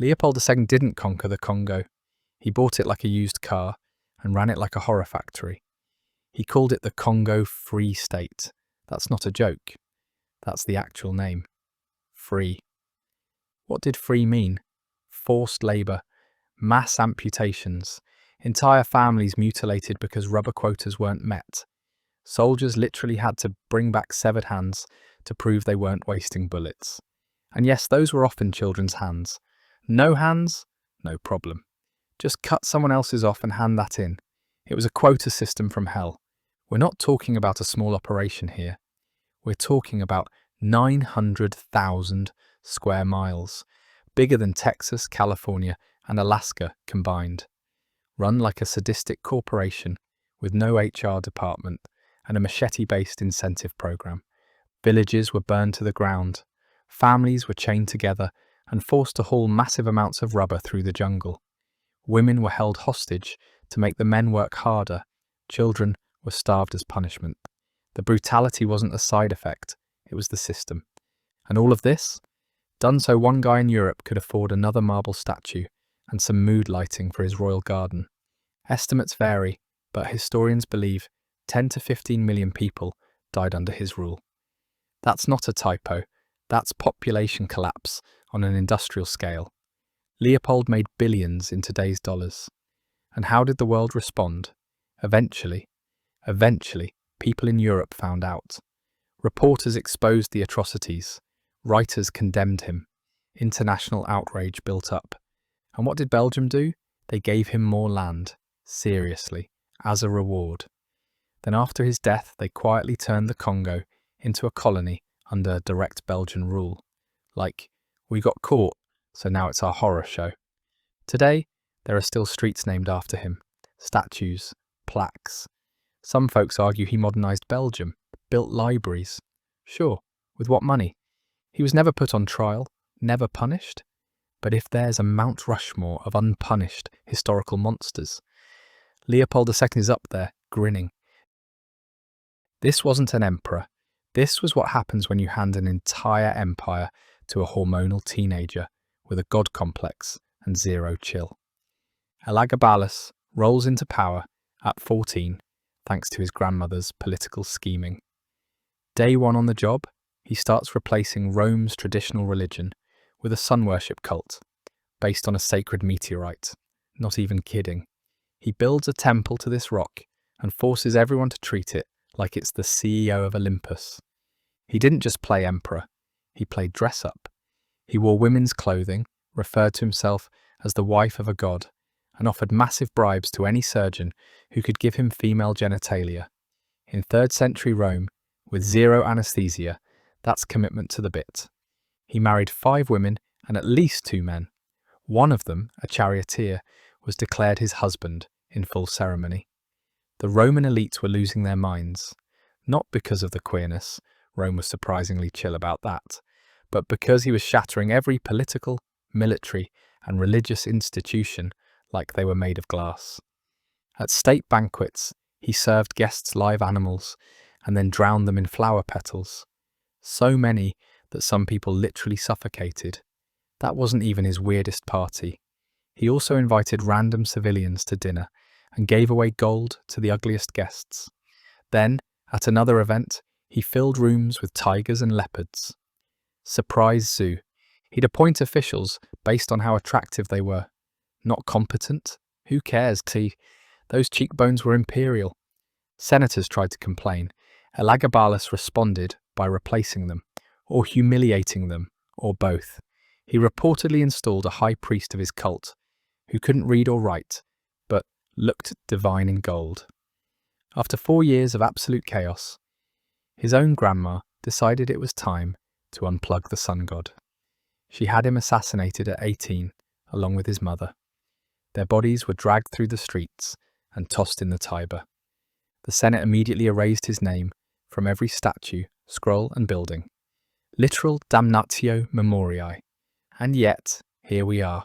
Leopold II didn't conquer the Congo. He bought it like a used car and ran it like a horror factory. He called it the Congo Free State. That's not a joke. That's the actual name. Free. What did free mean? Forced labour, mass amputations, entire families mutilated because rubber quotas weren't met. Soldiers literally had to bring back severed hands to prove they weren't wasting bullets. And yes, those were often children's hands. No hands? No problem. Just cut someone else's off and hand that in. It was a quota system from hell. We're not talking about a small operation here. We're talking about 900,000 square miles, bigger than Texas, California, and Alaska combined. Run like a sadistic corporation with no HR department and a machete-based incentive program. Villages were burned to the ground. Families were chained together and forced to haul massive amounts of rubber through the jungle. Women were held hostage to make the men work harder. Children were starved as punishment. The brutality wasn't a side effect, it was the system. And all of this? Done so one guy in Europe could afford another marble statue and some mood lighting for his royal garden. Estimates vary, but historians believe 10 to 15 million people died under his rule. That's not a typo, that's population collapse on an industrial scale. Leopold made billions in today's dollars. And how did the world respond? Eventually, people in Europe found out. Reporters exposed the atrocities. Writers condemned him. International outrage built up. And what did Belgium do? They gave him more land, seriously, as a reward. Then after his death, they quietly turned the Congo into a colony under direct Belgian rule. Like, we got caught, so now it's our horror show. Today, there are still streets named after him, statues, plaques. Some folks argue he modernised Belgium, built libraries. Sure, with what money? He was never put on trial, never punished. But if there's a Mount Rushmore of unpunished historical monsters, Leopold II is up there, grinning. This wasn't an emperor. This was what happens when you hand an entire empire to a hormonal teenager with a god complex and zero chill. Elagabalus rolls into power at 14 thanks to his grandmother's political scheming. Day one on the job, he starts replacing Rome's traditional religion with a sun worship cult based on a sacred meteorite. Not even kidding. He builds a temple to this rock and forces everyone to treat it like it's the CEO of Olympus. He didn't just play emperor, he played dress up. He wore women's clothing, referred to himself as the wife of a god, and offered massive bribes to any surgeon who could give him female genitalia. In 3rd century Rome, with zero anesthesia, that's commitment to the bit. He married 5 women and at least 2 men. One of them, a charioteer, was declared his husband in full ceremony. The Roman elite were losing their minds, not because of the queerness, Rome was surprisingly chill about that, but because he was shattering every political, military, and religious institution like they were made of glass. At state banquets, he served guests live animals and then drowned them in flower petals. So many that some people literally suffocated. That wasn't even his weirdest party. He also invited random civilians to dinner and gave away gold to the ugliest guests. Then, at another event, he filled rooms with tigers and leopards. Surprise zoo. He'd appoint officials based on how attractive they were. Not competent? Who cares? See, those cheekbones were imperial. Senators tried to complain. Elagabalus responded by replacing them, or humiliating them, or both. He reportedly installed a high priest of his cult, who couldn't read or write, but looked divine in gold. After 4 years of absolute chaos, his own grandma decided it was time to unplug the sun god. She had him assassinated at 18, along with his mother. Their bodies were dragged through the streets and tossed in the Tiber. The Senate immediately erased his name from every statue, scroll and building. Literal damnatio memoriae. And yet, here we are,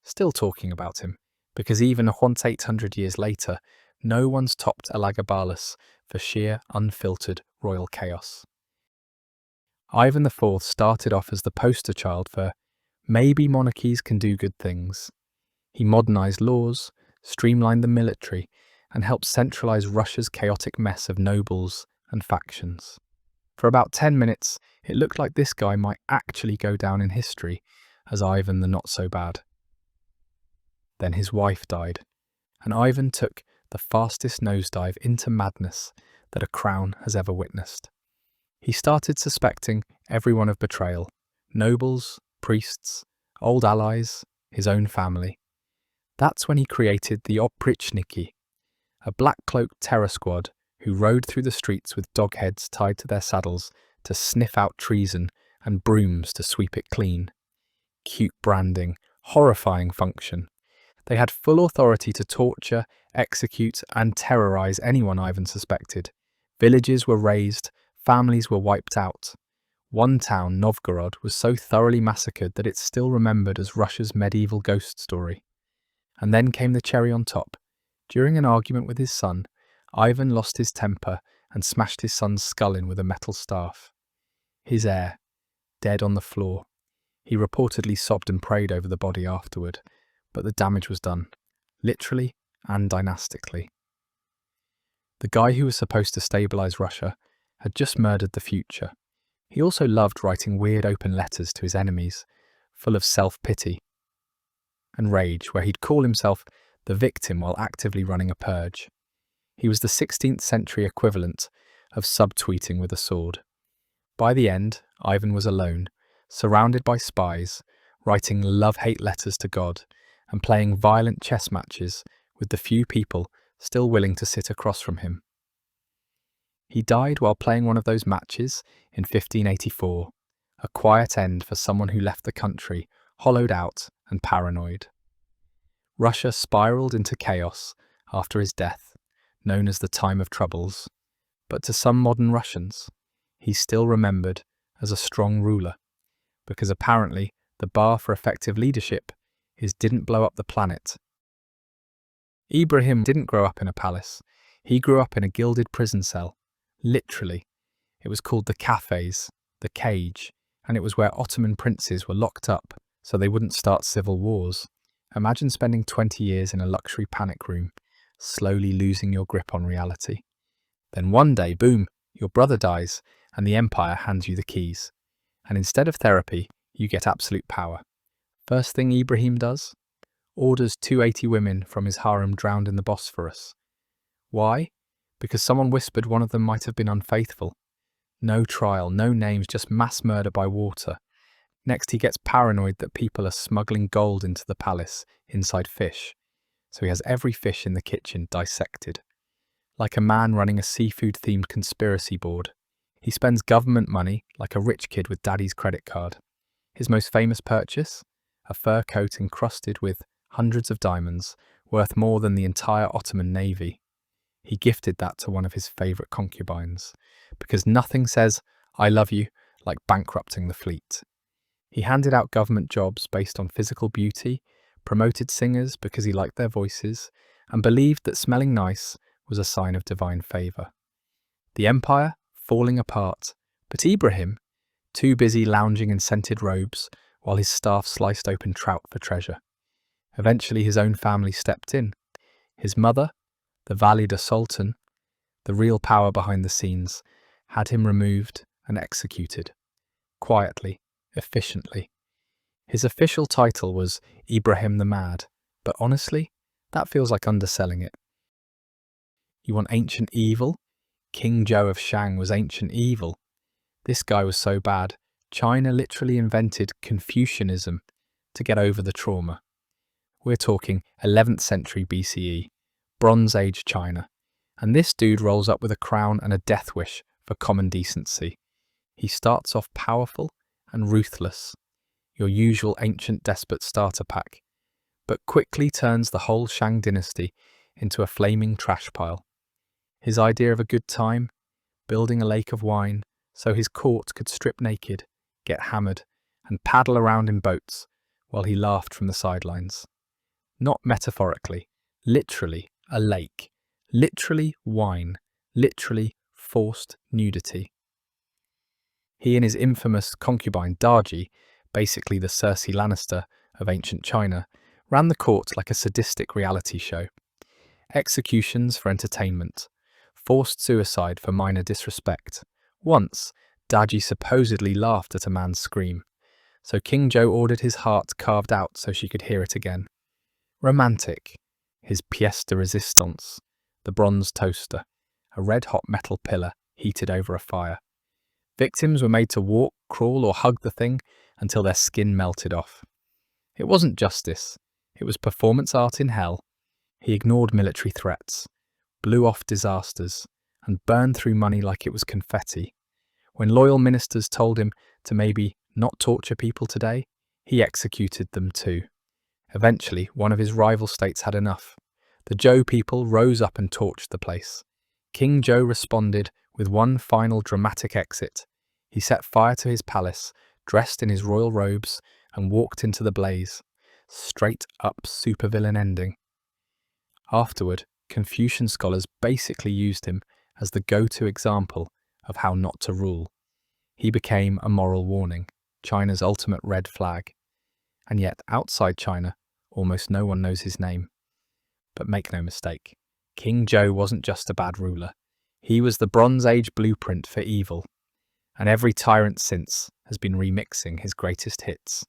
still talking about him, because even 800 years later, no one's topped Elagabalus for sheer, unfiltered royal chaos. Ivan IV started off as the poster child for maybe monarchies can do good things. He modernized laws, streamlined the military, and helped centralize Russia's chaotic mess of nobles and factions. For about 10 minutes, it looked like this guy might actually go down in history as Ivan the Not-So-Bad. Then his wife died, and Ivan took the fastest nosedive into madness that a crown has ever witnessed. He started suspecting everyone of betrayal: nobles, priests, old allies, his own family. That's when he created the Oprichniki, a black-cloaked terror squad who rode through the streets with dog heads tied to their saddles to sniff out treason and brooms to sweep it clean. Cute branding, horrifying function. They had full authority to torture, execute, and terrorize anyone Ivan suspected. Villages were razed, families were wiped out. One town, Novgorod, was so thoroughly massacred that it's still remembered as Russia's medieval ghost story. And then came the cherry on top. During an argument with his son, Ivan lost his temper and smashed his son's skull in with a metal staff. His heir, dead on the floor. He reportedly sobbed and prayed over the body afterward, but the damage was done, literally and dynastically. The guy who was supposed to stabilize Russia had just murdered the future. He also loved writing weird open letters to his enemies, full of self-pity and rage, where he'd call himself the victim while actively running a purge. He was the 16th century equivalent of subtweeting with a sword. By the end, Ivan was alone, surrounded by spies, writing love-hate letters to God, and playing violent chess matches with the few people still willing to sit across from him. He died while playing one of those matches in 1584, a quiet end for someone who left the country hollowed out and paranoid. Russia spiraled into chaos after his death, known as the Time of Troubles, but to some modern Russians, he's still remembered as a strong ruler, because apparently the bar for effective leadership is didn't blow up the planet. Ibrahim didn't grow up in a palace. He grew up in a gilded prison cell. Literally. It was called the cafes, the cage, and it was where Ottoman princes were locked up so they wouldn't start civil wars. Imagine spending 20 years in a luxury panic room, slowly losing your grip on reality. Then one day, boom, your brother dies and the empire hands you the keys. And instead of therapy, you get absolute power. First thing Ibrahim does? Orders 280 women from his harem drowned in the Bosphorus. Why? Because someone whispered one of them might have been unfaithful. No trial, no names, just mass murder by water. Next, he gets paranoid that people are smuggling gold into the palace inside fish. So he has every fish in the kitchen dissected. Like a man running a seafood-themed conspiracy board. He spends government money like a rich kid with daddy's credit card. His most famous purchase? A fur coat encrusted with hundreds of diamonds, worth more than the entire Ottoman navy. He gifted that to one of his favourite concubines, because nothing says, "I love you," like bankrupting the fleet. He handed out government jobs based on physical beauty, promoted singers because he liked their voices, and believed that smelling nice was a sign of divine favour. The empire falling apart, but Ibrahim, too busy lounging in scented robes while his staff sliced open trout for treasure. Eventually his own family stepped in. His mother, the Valida Sultan, the real power behind the scenes, had him removed and executed. Quietly, efficiently. His official title was Ibrahim the Mad, but honestly, that feels like underselling it. You want ancient evil? King Zhou of Shang was ancient evil. This guy was so bad, China literally invented Confucianism to get over the trauma. We're talking 11th century BCE, Bronze Age China, and this dude rolls up with a crown and a death wish for common decency. He starts off powerful and ruthless, your usual ancient despot starter pack, but quickly turns the whole Shang dynasty into a flaming trash pile. His idea of a good time? Building a lake of wine so his court could strip naked, get hammered, and paddle around in boats while he laughed from the sidelines. Not metaphorically, literally a lake, literally wine, literally forced nudity. He and his infamous concubine Darji basically the Cersei Lannister of ancient China, ran the court like a sadistic reality show. Executions for entertainment, forced suicide for minor disrespect. Once, Daji supposedly laughed at a man's scream, so King Joe ordered his heart carved out so she could hear it again. Romantic, his pièce de résistance, the bronze toaster, a red-hot metal pillar heated over a fire. Victims were made to walk, crawl, or hug the thing until their skin melted off. It wasn't justice, it was performance art in hell. He ignored military threats, blew off disasters, and burned through money like it was confetti. When loyal ministers told him to maybe not torture people today, he executed them too. Eventually, one of his rival states had enough. The Zhou people rose up and torched the place. King Zhou responded with one final dramatic exit. He set fire to his palace, dressed in his royal robes, and walked into the blaze. Straight up supervillain ending. Afterward, Confucian scholars basically used him as the go-to example of how not to rule. He became a moral warning, China's ultimate red flag. And yet, outside China, almost no one knows his name. But make no mistake, King Zhou wasn't just a bad ruler. He was the Bronze Age blueprint for evil. And every tyrant since has been remixing his greatest hits.